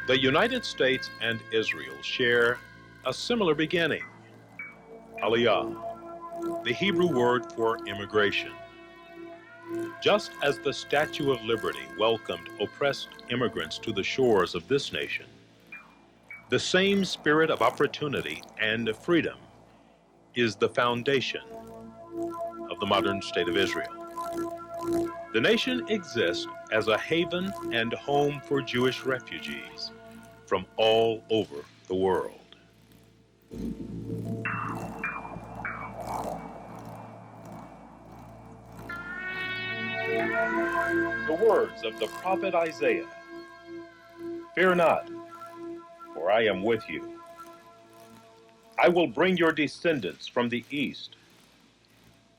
The United States and Israel share a similar beginning, Aliyah, the Hebrew word for immigration. Just as the Statue of Liberty welcomed oppressed immigrants to the shores of this nation, the same spirit of opportunity and freedom is the foundation of the modern state of Israel. The nation exists as a haven and home for Jewish refugees from all over the world. The words of the prophet Isaiah, "Fear not, for I am with you. I will bring your descendants from the east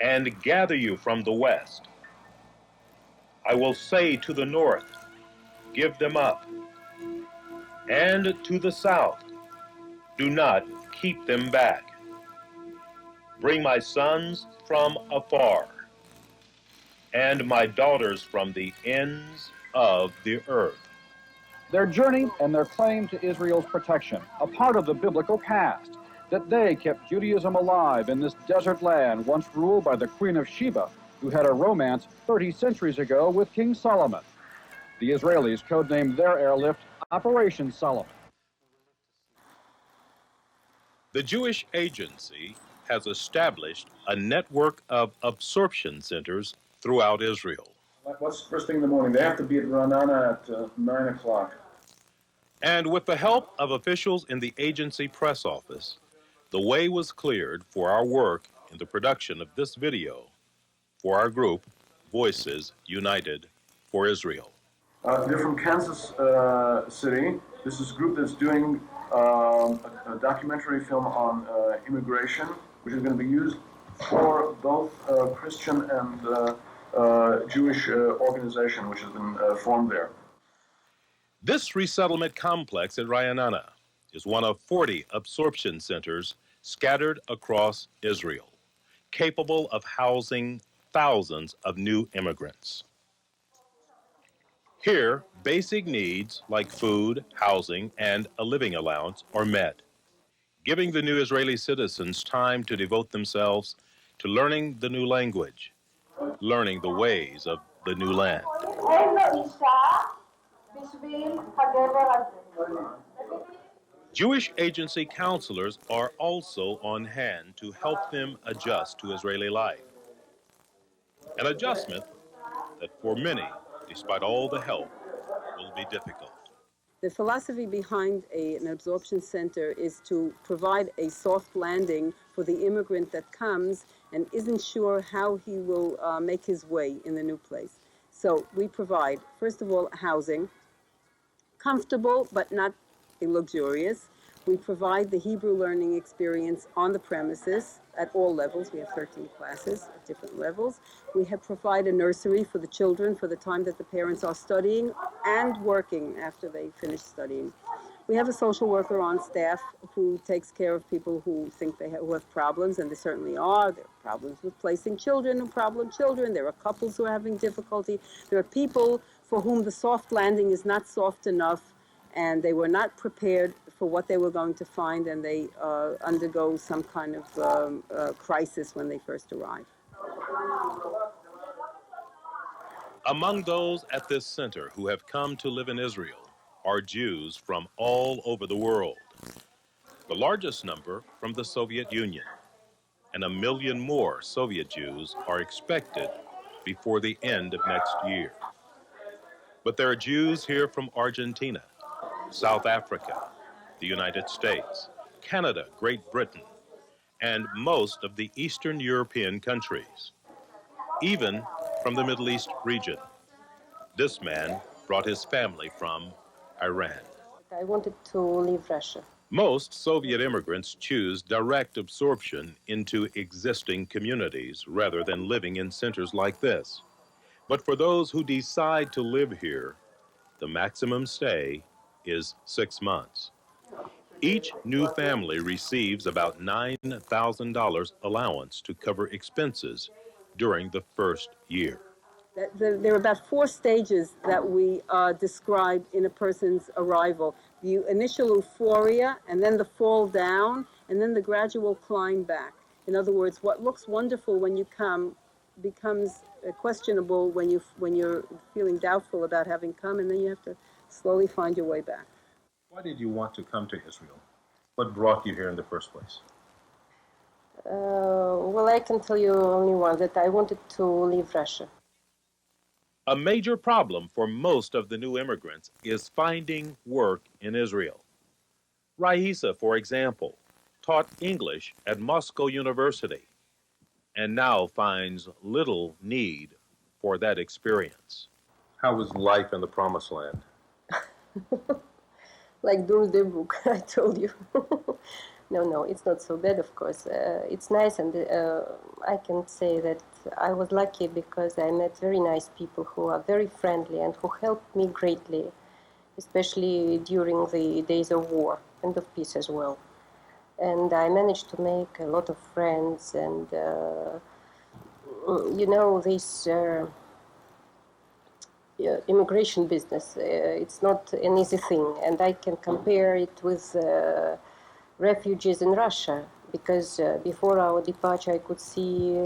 and gather you from the west. I will say to the north, give them up, and to the south, do not keep them back. Bring my sons from afar, and my daughters from the ends of the earth." Their journey and their claim to Israel's protection, a part of the biblical past, that they kept Judaism alive in this desert land once ruled by the Queen of Sheba, who had a romance 30 centuries ago with King Solomon. The Israelis codenamed their airlift Operation Solomon. The Jewish Agency has established a network of absorption centers throughout Israel. What's the first thing in the morning? They have to be at Ra'anana at 9 o'clock. And with the help of officials in the agency press office, the way was cleared for our work in the production of this video for our group, Voices United for Israel. They're from Kansas City. This is a group that's doing a documentary film on immigration, which is going to be used for both Christian and Jewish organization, which has been formed there. This resettlement complex at Ra'anana is one of 40 absorption centers scattered across Israel, capable of housing thousands of new immigrants. Here, basic needs like food, housing, and a living allowance are met, giving the new Israeli citizens time to devote themselves to learning the new language, learning the ways of the new land. Jewish agency counselors are also on hand to help them adjust to Israeli life. An adjustment that for many, despite all the help, will be difficult. The philosophy behind an absorption center is to provide a soft landing for the immigrant that comes and isn't sure how he will make his way in the new place. So we provide, first of all, housing, comfortable but not luxurious. We provide the Hebrew learning experience on the premises at all levels. We have 13 classes at different levels. We have provided a nursery for the children for the time that the parents are studying and working after they finish studying. We have a social worker on staff who takes care of people who think who have problems, and they certainly are. There are problems with placing children and problem children. There are couples who are having difficulty. There are people for whom the soft landing is not soft enough, and they were not prepared for what they were going to find, and they undergo some kind of crisis when they first arrive. Among those at this center who have come to live in Israel are Jews from all over the world. The largest number from the Soviet Union, and 1 million more Soviet Jews are expected before the end of next year. But there are Jews here from Argentina, South Africa, the United States, Canada, Great Britain, and most of the Eastern European countries, even from the Middle East region. This man brought his family from Iran. I wanted to leave Russia. Most Soviet immigrants choose direct absorption into existing communities rather than living in centers like this. But for those who decide to live here, the maximum stay is 6 months. Each new family receives about $9,000 allowance to cover expenses during the first year. There are about 4 stages that we describe in a person's arrival. The initial euphoria, and then the fall down, and then the gradual climb back. In other words, what looks wonderful when you come becomes questionable when you're feeling doubtful about having come, and then you have to slowly find your way back. Why did you want to come to Israel? What brought you here in the first place? Well, I can tell you only one, that I wanted to leave Russia. A major problem for most of the new immigrants is finding work in Israel. Raisa, for example, taught English at Moscow University and now finds little need for that experience. How was life in the Promised Land? Like Doomsday Book, I told you. No, it's not so bad, of course. It's nice, and I can say that I was lucky because I met very nice people who are very friendly and who helped me greatly, especially during the days of war and of peace as well. And I managed to make a lot of friends, and this immigration business, it's not an easy thing, and I can compare it with refugees in Russia, because before our departure I could see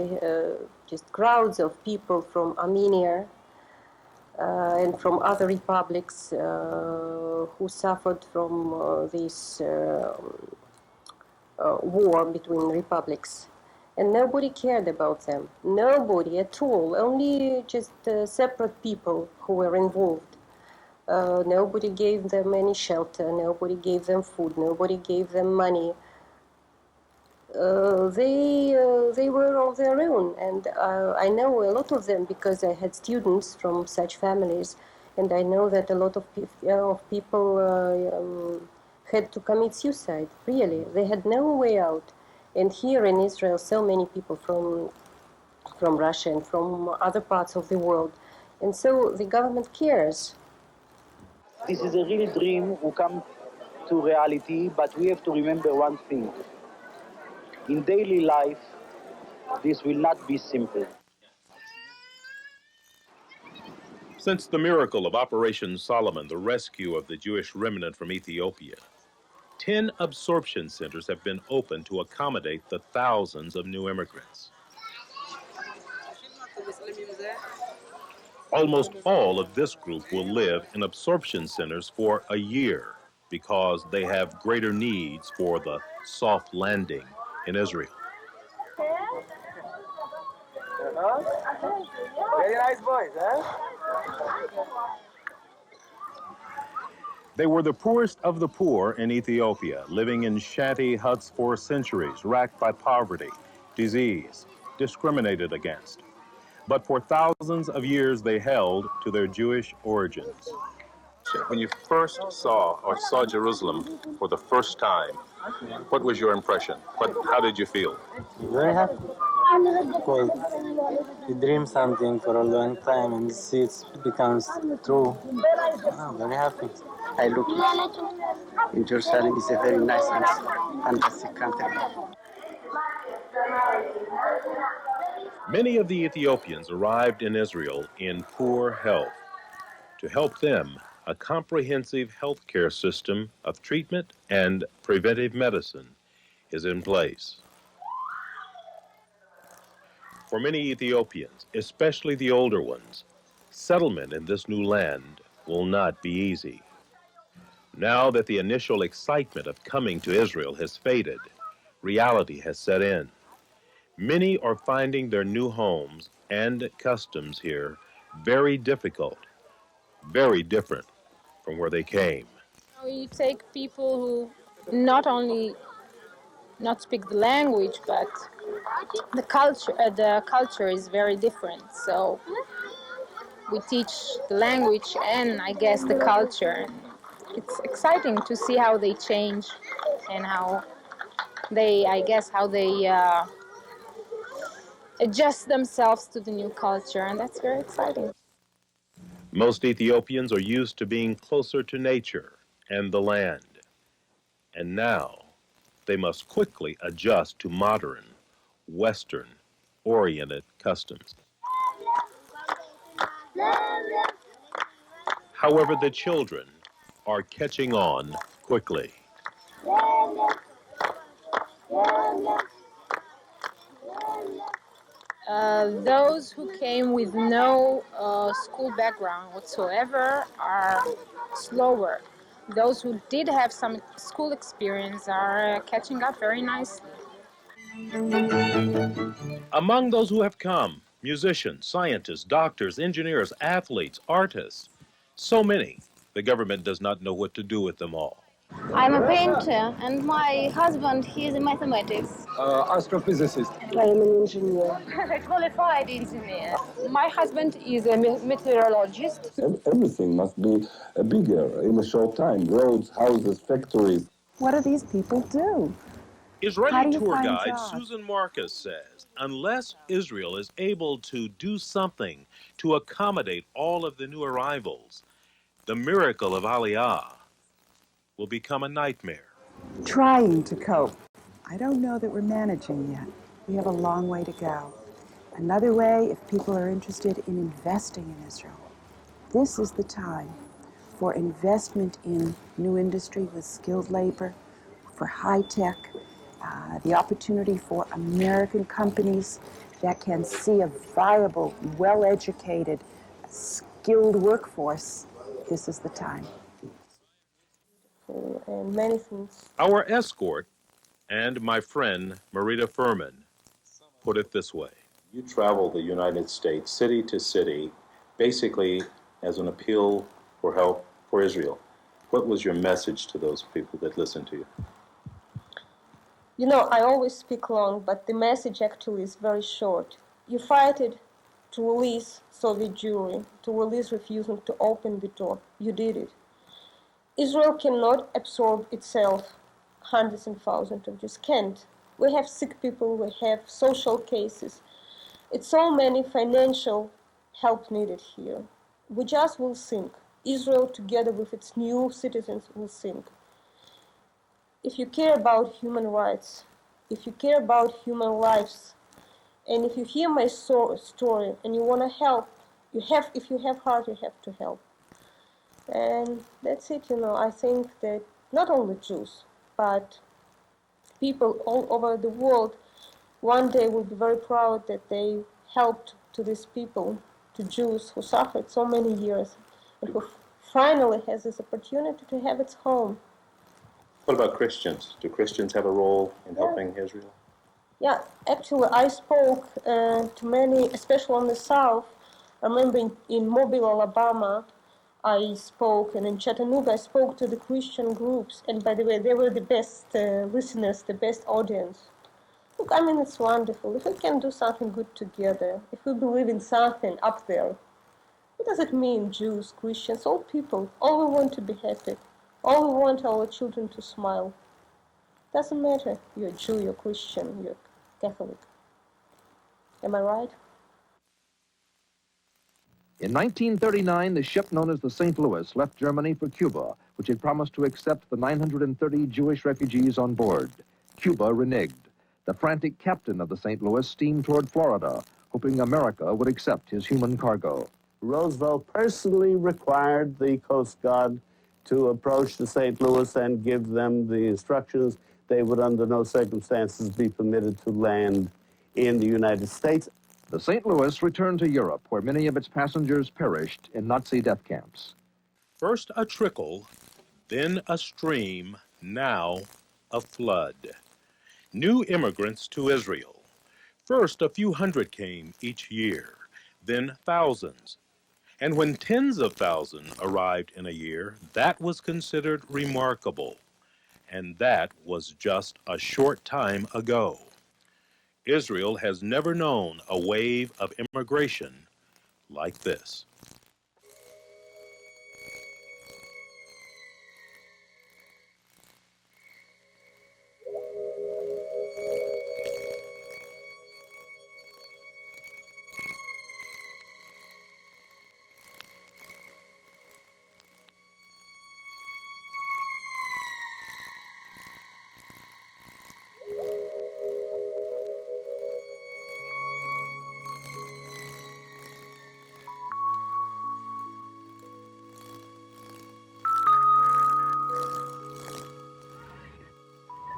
just crowds of people from Armenia and from other republics who suffered from this war between republics. And nobody cared about them. Nobody at all. Only just separate people who were involved. Nobody gave them any shelter. Nobody gave them food. Nobody gave them money. They were on their own. And I know a lot of them because I had students from such families. And I know that a lot of people had to commit suicide. Really, they had no way out. And here in Israel, so many people from Russia and from other parts of the world. And so the government cares. This is a real dream who come to reality, but we have to remember one thing. In daily life, this will not be simple. Since the miracle of Operation Solomon, the rescue of the Jewish remnant from Ethiopia, 10 absorption centers have been opened to accommodate the thousands of new immigrants. Almost all of this group will live in absorption centers for a year because they have greater needs for the soft landing in Israel. Very nice boys, huh? They were the poorest of the poor in Ethiopia, living in shanty huts for centuries, racked by poverty, disease, discriminated against. But for thousands of years, they held to their Jewish origins. When you first saw Jerusalem for the first time, what was your impression? How did you feel? Very happy. Because you dream something for a long time and see it becomes true. I'm very happy. I look in Jerusalem. It's a very nice and fantastic country. Many of the Ethiopians arrived in Israel in poor health. To help them, a comprehensive health care system of treatment and preventive medicine is in place. For many Ethiopians, especially the older ones, settlement in this new land will not be easy. Now that the initial excitement of coming to Israel has faded, reality has set in. Many are finding their new homes and customs here very difficult, very different from where they came. You take people who not only not speak the language, but the culture is very different. So we teach the language and I guess the culture. It's exciting to see how they change and how they adjust themselves to the new culture, and that's very exciting. Most Ethiopians are used to being closer to nature and the land. And now they must quickly adjust to modern, Western-oriented customs. However, the children are catching on quickly. Those who came with no school background whatsoever are slower. Those who did have some school experience are catching up very nicely. Among those who have come, musicians, scientists, doctors, engineers, athletes, artists, so many, the government does not know what to do with them all. I'm a painter, and my husband, he is in mathematics. Astrophysicist. I am an engineer. A qualified engineer. My husband is a meteorologist. Everything must be bigger in a short time. Roads, houses, factories. What do these people do? How Israeli do you tour find guide jobs? Susan Marcus says unless Israel is able to do something to accommodate all of the new arrivals, the miracle of Aliyah will become a nightmare. Trying to cope. I don't know that we're managing yet. We have a long way to go. Another way, if people are interested in investing in Israel, this is the time for investment in new industry with skilled labor, for high tech, the opportunity for American companies that can see a viable, well-educated, skilled workforce. This is the time. And many things. Our escort and my friend Marita Thurmon put it this way. You travel the United States city to city, basically as an appeal for help for Israel. What was your message to those people that listened to you? You know, I always speak long, but the message actually is very short. You fight it to release Soviet Jewry, to release refusal to open the door. You did it. Israel cannot absorb itself hundreds and thousands of Jews. Can't. We have sick people, we have social cases. It's so many financial help needed here. We just will sink. Israel, together with its new citizens, will sink. If you care about human rights, if you care about human lives, and if you hear my story and you want to help, if you have heart, you have to help. And that's it, you know. I think that not only Jews, but people all over the world one day will be very proud that they helped to these people, to Jews who suffered so many years, and who finally has this opportunity to have its home. What about Christians? Do Christians have a role in helping Israel? Yeah, actually, I spoke to many, especially on the South. I remember in Mobile, Alabama, I spoke, and in Chattanooga, I spoke to the Christian groups. And by the way, they were the best listeners, the best audience. Look, I mean, it's wonderful. If we can do something good together, if we believe in something up there, what does it mean, Jews, Christians, all people? All we want to be happy. All we want our children to smile. Doesn't matter, you're a Jew, you're Christian, you're Catholic. Am I right? In 1939, the ship known as the St. Louis left Germany for Cuba, which had promised to accept the 930 Jewish refugees on board. Cuba reneged. The frantic captain of the St. Louis steamed toward Florida, hoping America would accept his human cargo. Roosevelt personally required the Coast Guard to approach the St. Louis and give them the instructions they would under no circumstances be permitted to land in the United States. The St. Louis returned to Europe, where many of its passengers perished in Nazi death camps. First a trickle, then a stream, now a flood. New immigrants to Israel. First a few hundred came each year, then thousands. And when tens of thousands arrived in a year, that was considered remarkable. And that was just a short time ago. Israel has never known a wave of immigration like this.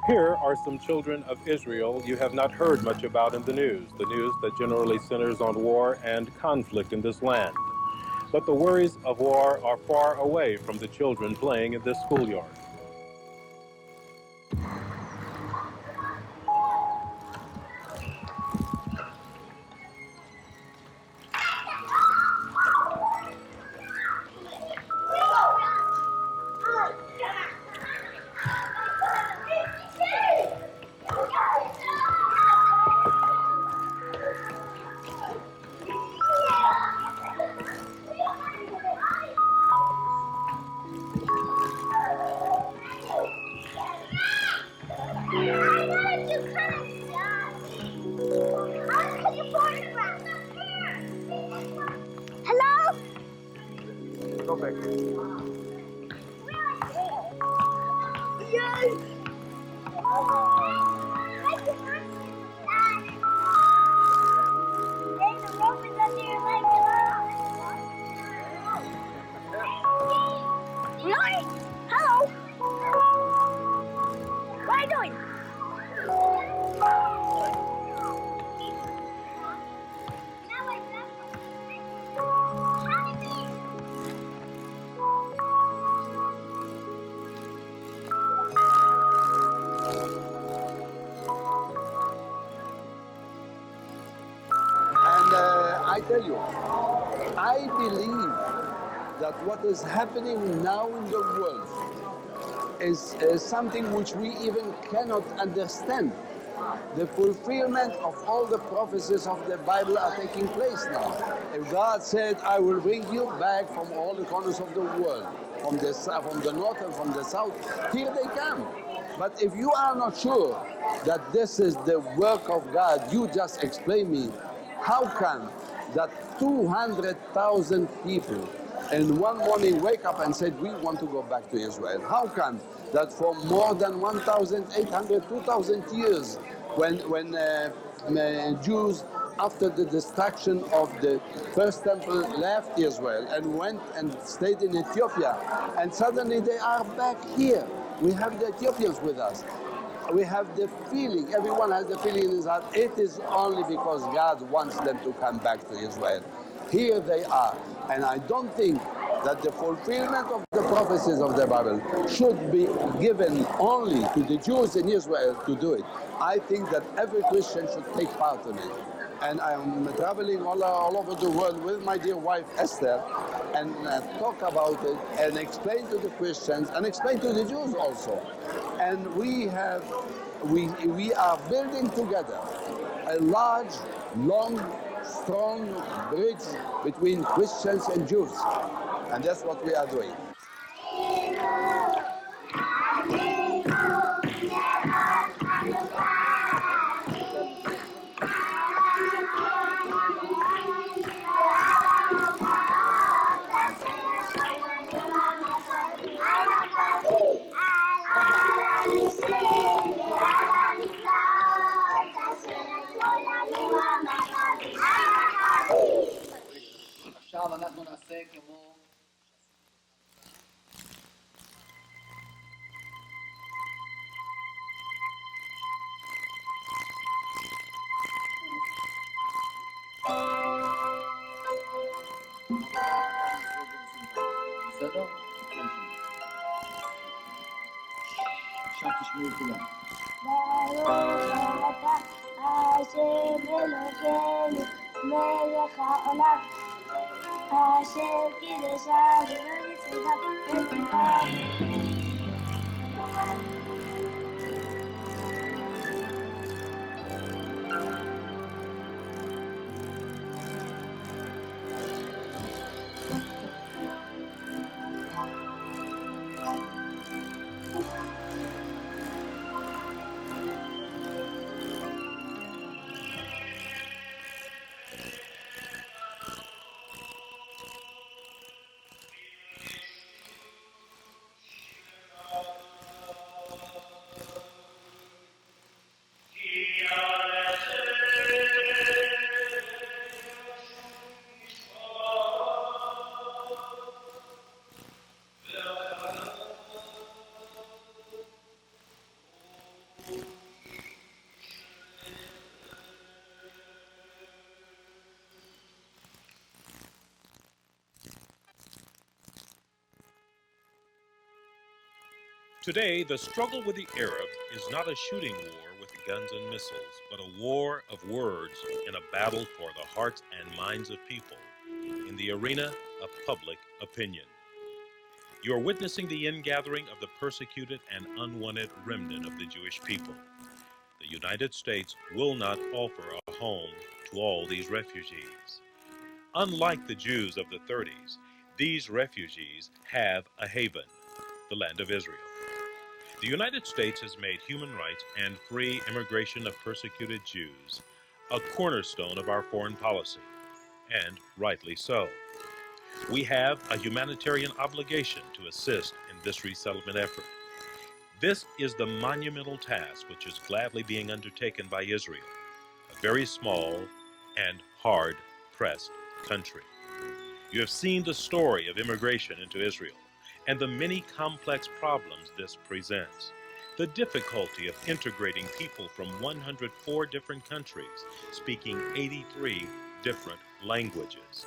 Here are some children of Israel you have not heard much about in the news that generally centers on war and conflict in this land. But the worries of war are far away from the children playing in this schoolyard. Hello? Go back. Yes. Really? Hello? What are you doing? And I tell you, I believe that what is happening now in the world is something which we even cannot understand. The fulfillment of all the prophecies of the Bible are taking place now. If God said, I will bring you back from all the corners of the world, from the north and from the south, here they come. But if you are not sure that this is the work of God, you just explain me, how come that 200,000 people in one morning wake up and said, we want to go back to Israel? How come that for more than 1,800, 2,000 years, when Jews, after the destruction of the first temple, left Israel and went and stayed in Ethiopia, and suddenly they are back here. We have the Ethiopians with us. We have the feeling, everyone has the feeling in his heart, it is only because God wants them to come back to Israel. Here they are, and I don't think that the fulfillment of the prophecies of the Bible should be given only to the Jews in Israel to do it. I think that every Christian should take part in it. And I'm traveling all over the world with my dear wife Esther, and talk about it and explain to the Christians and explain to the Jews also. And we are building together a large, long, strong bridge between Christians and Jews. And that's what we are doing. עכשיו אנחנו נעשה כמו... בסדר? עכשיו תשמעו כולם. ברוך אתה השם אלוקינו מלך העולם אשר קידשנו ונצחנו Today, the struggle with the Arabs is not a shooting war with guns and missiles, but a war of words in a battle for the hearts and minds of people in the arena of public opinion. You are witnessing the ingathering of the persecuted and unwanted remnant of the Jewish people. The United States will not offer a home to all these refugees. Unlike the Jews of the 30s, these refugees have a haven, the land of Israel. The United States has made human rights and free immigration of persecuted Jews a cornerstone of our foreign policy, and rightly so. We have a humanitarian obligation to assist in this resettlement effort. This is the monumental task which is gladly being undertaken by Israel, a very small and hard-pressed country. You have seen the story of immigration into Israel and the many complex problems this presents. The difficulty of integrating people from 104 different countries, speaking 83 different languages,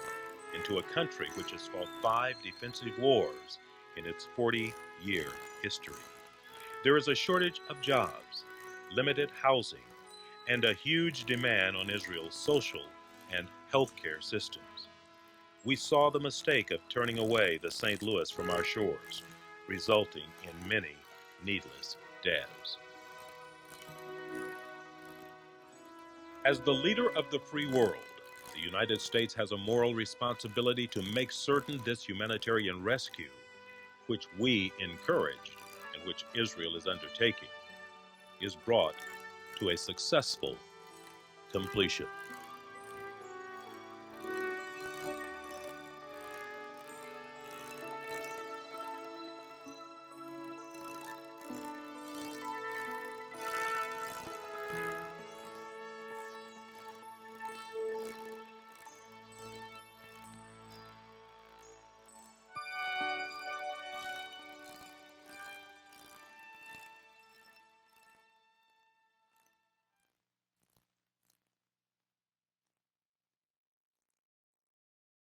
into a country which has fought 5 defensive wars in its 40-year history. There is a shortage of jobs, limited housing, and a huge demand on Israel's social and healthcare systems. We saw the mistake of turning away the St. Louis from our shores, resulting in many needless deaths. As the leader of the free world, the United States has a moral responsibility to make certain this humanitarian rescue, which we encouraged and which Israel is undertaking, is brought to a successful completion.